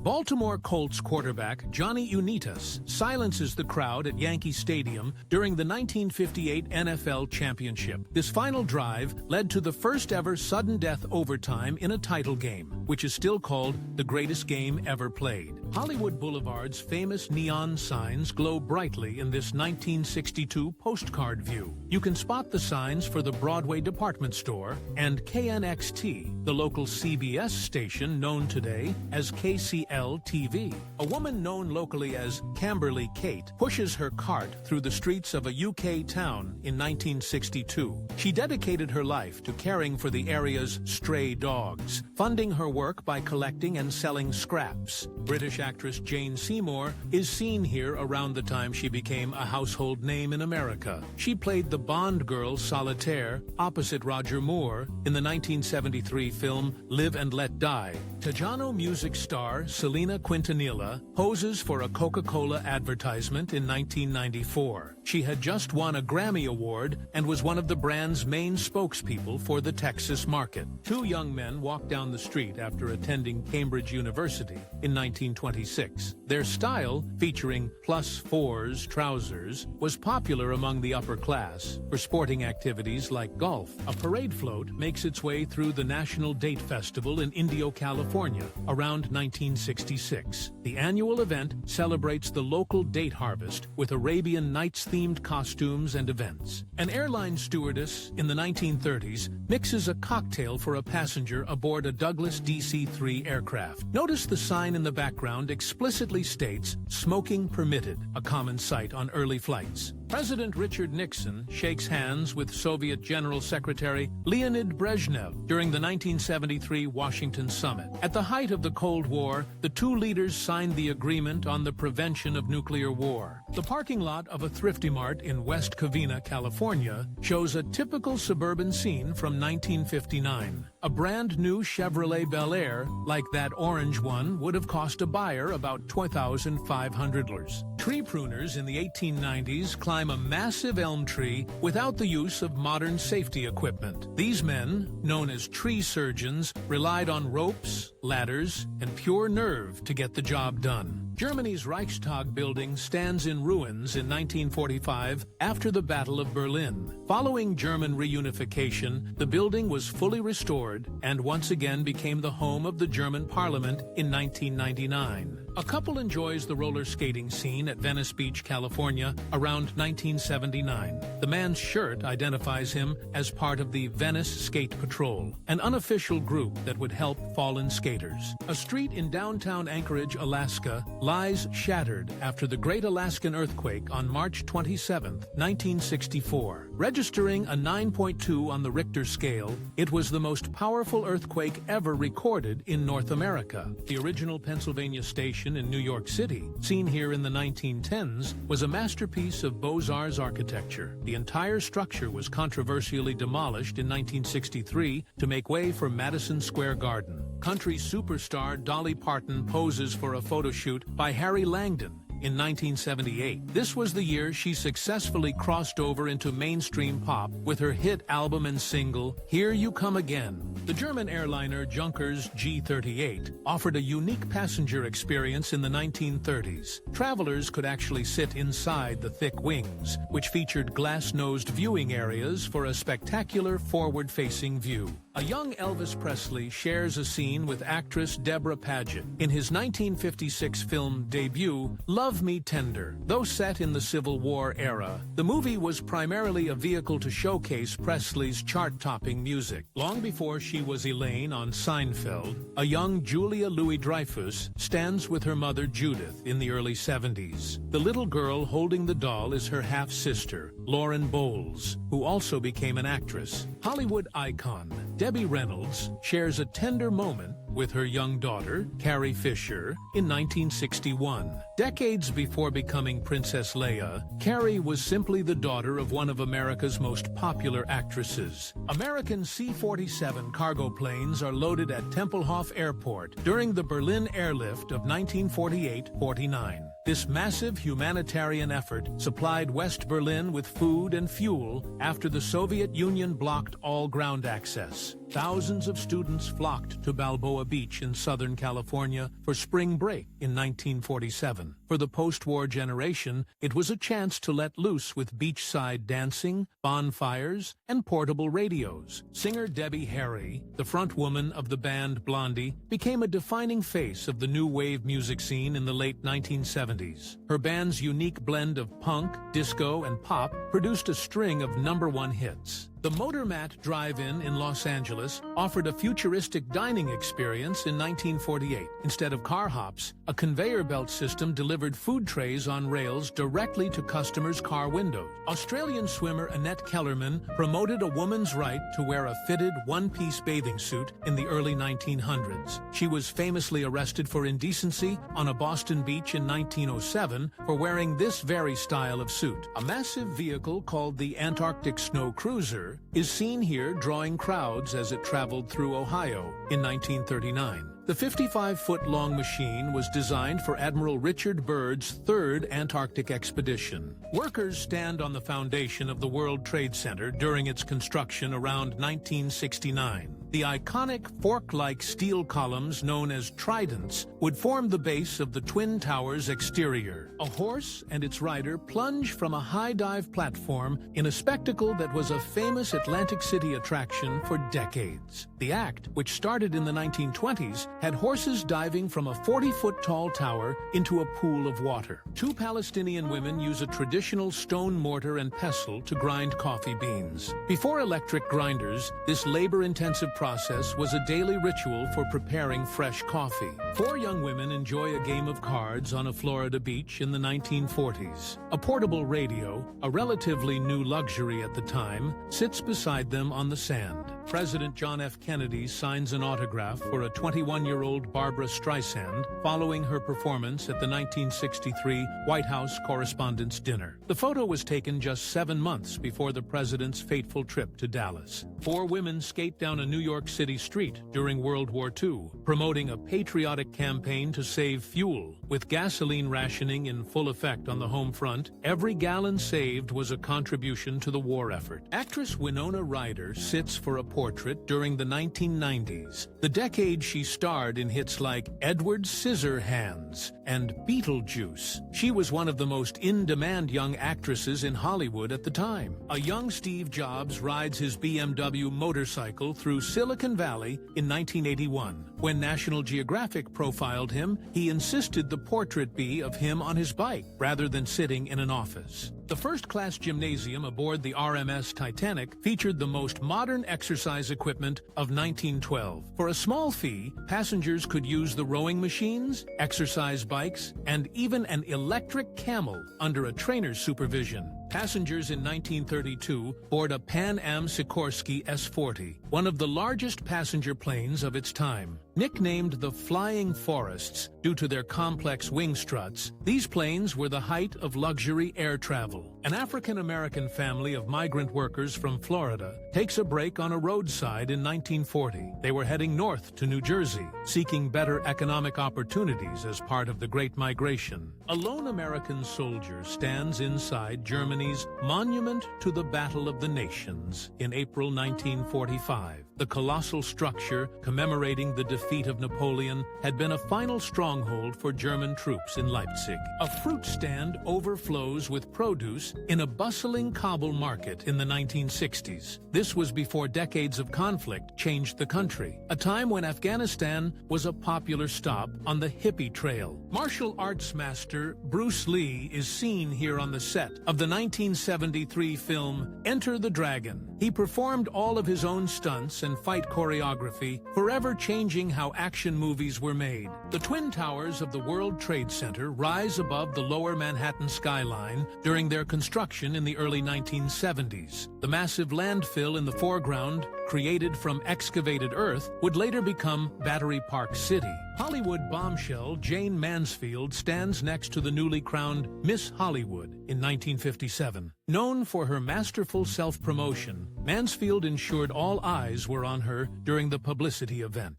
Baltimore Colts quarterback Johnny Unitas silences the crowd at Yankee Stadium during the 1958 NFL Championship. This final drive led to the first-ever sudden death overtime in a title game, which is still called the greatest game ever played. Hollywood Boulevard's famous neon signs glow brightly in this 1962 postcard view. You can spot the signs for the Broadway department store and KNXT, the local CBS station known today as KCL-TV. A woman known locally as Camberly Kate pushes her cart through the streets of a UK town in 1962. She dedicated her life to caring for the area's stray dogs, funding her work by collecting and selling scraps. British actress Jane Seymour is seen here around the time she became a household name in America. She played the Bond girl Solitaire opposite Roger Moore in the 1973 film Live and Let Die. Tajano music star Selena Quintanilla poses for a Coca-Cola advertisement in 1994. She had just won a Grammy Award and was one of the brand's main spokespeople for the Texas market. Two young men walked down the street after attending Cambridge University in 1926. Their style, featuring +4s trousers, was popular among the upper class for sporting activities like golf. A parade float makes its way through the National Date Festival in Indio, California, around 1966. The annual event celebrates the local date harvest with Arabian Nights-themed costumes and events. An airline stewardess in the 1930s mixes a cocktail for a passenger aboard a Douglas DC-3 aircraft. Notice the sign in the background explicitly states "Smoking Permitted," a common sight on early flights. President Richard Nixon shakes hands with Soviet General Secretary Leonid Brezhnev during the 1973 Washington summit. At the height of the Cold War, the two leaders signed the agreement on the prevention of nuclear war. The parking lot of a Thrifty Mart in West Covina, California, shows a typical suburban scene from 1959. A brand new Chevrolet Bel Air, like that orange one, would have cost a buyer about $2,500. Tree pruners in the 1890s climb a massive elm tree without the use of modern safety equipment. These men, known as tree surgeons, relied on ropes, ladders, and pure nerve to get the job done. Germany's Reichstag building stands in ruins in 1945 after the Battle of Berlin. Following German reunification, the building was fully restored and once again became the home of the German parliament in 1999. A couple enjoys the roller skating scene at Venice Beach, California, around 1979. The man's shirt identifies him as part of the Venice Skate Patrol, an unofficial group that would help fallen skaters. A street in downtown Anchorage, Alaska, lies shattered after the Great Alaskan Earthquake on March 27, 1964. Registering a 9.2 on the Richter scale, it was the most powerful earthquake ever recorded in North America. The original Pennsylvania station in New York City, seen here in the 1910s, was a masterpiece of Beaux-Arts architecture. The entire structure was controversially demolished in 1963 to make way for Madison Square Garden. Country superstar Dolly Parton poses for a photo shoot by Harry Langdon in 1978. This was the year she successfully crossed over into mainstream pop with her hit album and single, Here You Come Again. The German airliner Junkers G38 offered a unique passenger experience in the 1930s. Travelers could actually sit inside the thick wings, which featured glass-nosed viewing areas for a spectacular forward-facing view. A young Elvis Presley shares a scene with actress Deborah Paget in his 1956 film debut, Love Me Tender. Though set in the Civil War era, the movie was primarily a vehicle to showcase Presley's chart-topping music. Long before she was Elaine on Seinfeld, a young Julia Louis-Dreyfus stands with her mother Judith in the early 70s. The little girl holding the doll is her half-sister, Lauren Bowles, who also became an actress. Hollywood icon Debbie Reynolds shares a tender moment with her young daughter, Carrie Fisher, in 1961. Decades before becoming Princess Leia, Carrie was simply the daughter of one of America's most popular actresses. American C-47 cargo planes are loaded at Tempelhof Airport during the Berlin airlift of 1948-49. This massive humanitarian effort supplied West Berlin with food and fuel after the Soviet Union blocked all ground access. thousands of students flocked to Balboa Beach in Southern California for spring break in 1947. For the post-war generation, it was a chance to let loose with beachside dancing, bonfires, and portable radios. Singer Debbie Harry, the frontwoman of the band Blondie, became a defining face of the new wave music scene in the late 1970s. Her band's unique blend of punk, disco, and pop produced a string of #1 hits. The Motormat Drive-In in Los Angeles offered a futuristic dining experience in 1948. Instead of car hops, a conveyor belt system delivered food trays on rails directly to customers' car windows. Australian swimmer Annette Kellerman promoted a woman's right to wear a fitted one-piece bathing suit in the early 1900s. She was famously arrested for indecency on a Boston beach in 1907 for wearing this very style of suit. A massive vehicle called the Antarctic Snow Cruiser is seen here drawing crowds as it traveled through Ohio in 1939. The 55-foot-long machine was designed for Admiral Richard Byrd's third Antarctic expedition. Workers stand on the foundation of the World Trade Center during its construction around 1969. The iconic fork-like steel columns known as tridents would form the base of the Twin Towers exterior. A horse and its rider plunge from a high-dive platform in a spectacle that was a famous Atlantic City attraction for decades. The act, which started in the 1920s, had horses diving from a 40-foot-tall tower into a pool of water. Two Palestinian women use a traditional stone mortar and pestle to grind coffee beans. Before electric grinders, this labor-intensive process was a daily ritual for preparing fresh coffee. Four young women enjoy a game of cards on a Florida beach in the 1940s. A portable radio, a relatively new luxury at the time, sits beside them on the sand. President John F. Kennedy signs an autograph for a 21-year-old Barbra Streisand following her performance at the 1963 White House Correspondents' Dinner. The photo was taken just 7 months before the president's fateful trip to Dallas. Four women skate down a New York City street during World War II, promoting a patriotic campaign to save fuel. With gasoline rationing in full effect on the home front, every gallon saved was a contribution to the war effort. Actress Winona Ryder sits for a portrait during the 1990s, the decade she starred in hits like Edward Scissorhands and Beetlejuice. She was one of the most in-demand young actresses in Hollywood at the time. A young Steve Jobs rides his BMW motorcycle through Silicon Valley in 1981. When National Geographic profiled him, he insisted the portrait be of him on his bike rather than sitting in an office. The first-class gymnasium aboard the RMS Titanic featured the most modern exercise equipment of 1912. For a small fee, passengers could use the rowing machines, exercise bikes, and even an electric camel under a trainer's supervision. Passengers in 1932 board a Pan Am Sikorsky S-40, one of the largest passenger planes of its time. Nicknamed the Flying Forests due to their complex wing struts, these planes were the height of luxury air travel. An African-American family of migrant workers from Florida takes a break on a roadside in 1940. They were heading north to New Jersey, seeking better economic opportunities as part of the Great Migration. A lone American soldier stands inside Germany's Monument to the Battle of the Nations in April 1945. The colossal structure commemorating the defeat of Napoleon had been a final stronghold for German troops in Leipzig. A fruit stand overflows with produce in a bustling cobble market in the 1960s. This was before decades of conflict changed the country, a time when Afghanistan was a popular stop on the hippie trail. Martial arts master Bruce Lee is seen here on the set of the 1973 film Enter the Dragon. He performed all of his own stunts and fight choreography, forever changing how action movies were made. The Twin Towers of the World Trade Center rise above the lower Manhattan skyline during their construction in the early 1970s. The massive landfill in the foreground, created from excavated earth, would later become Battery Park City. Hollywood bombshell Jane Mansfield stands next to the newly crowned Miss Hollywood in 1957. Known for her masterful self-promotion, Mansfield ensured all eyes were on her during the publicity event.